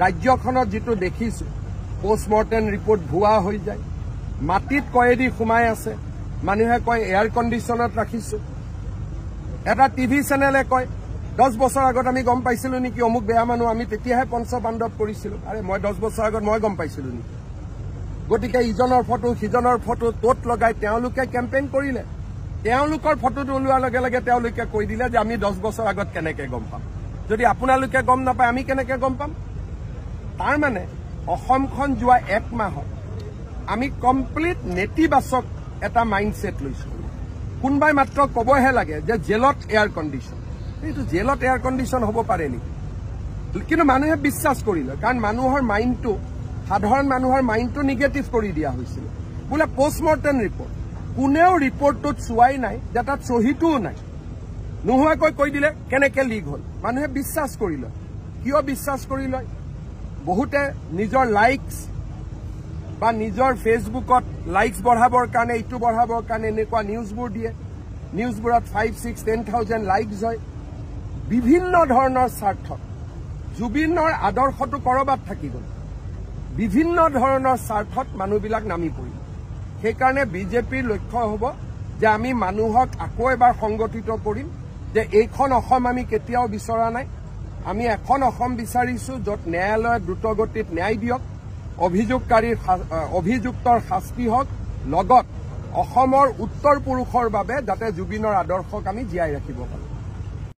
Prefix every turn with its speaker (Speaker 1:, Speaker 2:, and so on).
Speaker 1: ৰাজ্যখনত যেটো দেখিছো পোষ্টমৰ্টেম ৰিপৰ্ট ভুৱা হৈ যায় মাটিত কয়েদি সোমাই আছে মানুহে কয় এয়াৰ কণ্ডিশ্যনত ৰাখিছো এটা টিভি চেনেলে কয় 10 বছৰ আগত আমি গম পাইছিলো নেকি অমুক বেয়া মানুহ আমি তেতিয়াহে পঞ্চপাণ্ডৱ কৰিছিলো আৰে মই 10 বছৰ আগত মই গম পাইছিলো নেকি গতিকে ইজনৰ ফটো সিজনৰ ফটো তোত লগাই তেওঁলোকে কেম্পেইন কৰিলে তেওঁলোকৰ ফটোটো ওলোৱাৰ লগে লগে তেওঁলোকে কৈ দিলে যে আমি 10 বছৰ আগত কেনেকৈ গম পাম যদি আপোনালোকে গম নাপায় আমি কেনেকৈ গম পাম তাৰ মানে অসমখন যোৱা 1 মাহত আমি কমপ্লিট নেতিবাচক এটা মাইণ্ডছেট লৈছো কোনবাই মাত্ৰ কবহে লাগে যে জেলত এয়াৰ কণ্ডিশ্যন এইটো জেলত এয়াৰ কণ্ডিশ্যন হ'ব পাৰে নেকি কিন্তু মানুহে বিশ্বাস কৰিলে কাৰণ মানুহৰ মাইণ্ডটো সাধাৰণ মানুহৰ মাইণ্ডটো নিগেটিভ কৰি দিয়া হৈছিল বোলে পোষ্টমৰ্টেম ৰিপৰ্ট কোনেও ৰিপৰ্টটোত চোৱাই নাই যে তাত চহীটোও নাই নোহোৱাকৈ কৈ দিলে কেনেকৈ লিক হ'ল মানুহে বিশ্বাস কৰিলে কিয় বিশ্বাস কৰিলে বহুতে নিজৰ লাইকছ বা নিজৰ ফেচবুকত লাইকছ বঢ়াবৰ কাৰণে এইটো বঢ়াবৰ কাৰণে এনেকুৱা নিউজবোৰ দিয়ে নিউজবোৰত 5, 6, 10,000 লাইকছ হয় বিভিন্ন ধৰণৰ স্বাৰ্থত জুবিনৰ আদৰ্শটো কৰবাত থাকি গ'ল বিভিন্ন ধৰণৰ স্বাৰ্থত মানুহবিলাক নামি পৰিল সেইকাৰণে বিজেপিৰ লক্ষ্য হ'ব যে আমি মানুহক আকৌ এবাৰ সংগঠিত কৰিম যে এইখন অসম আমি কেতিয়াও বিচৰা নাই আমি এখন অসম বিচাৰিছো য'ত ন্যায়ালয়ে দ্ৰুতগতিত ন্যায় দিয়ক অভিযুক্তৰ শাস্তি হওক লগত অসমৰ উত্তৰ পুৰুষৰ বাবে যাতে জুবিনৰ আদৰ্শক আমি জীয়াই ৰাখিব পাৰোঁ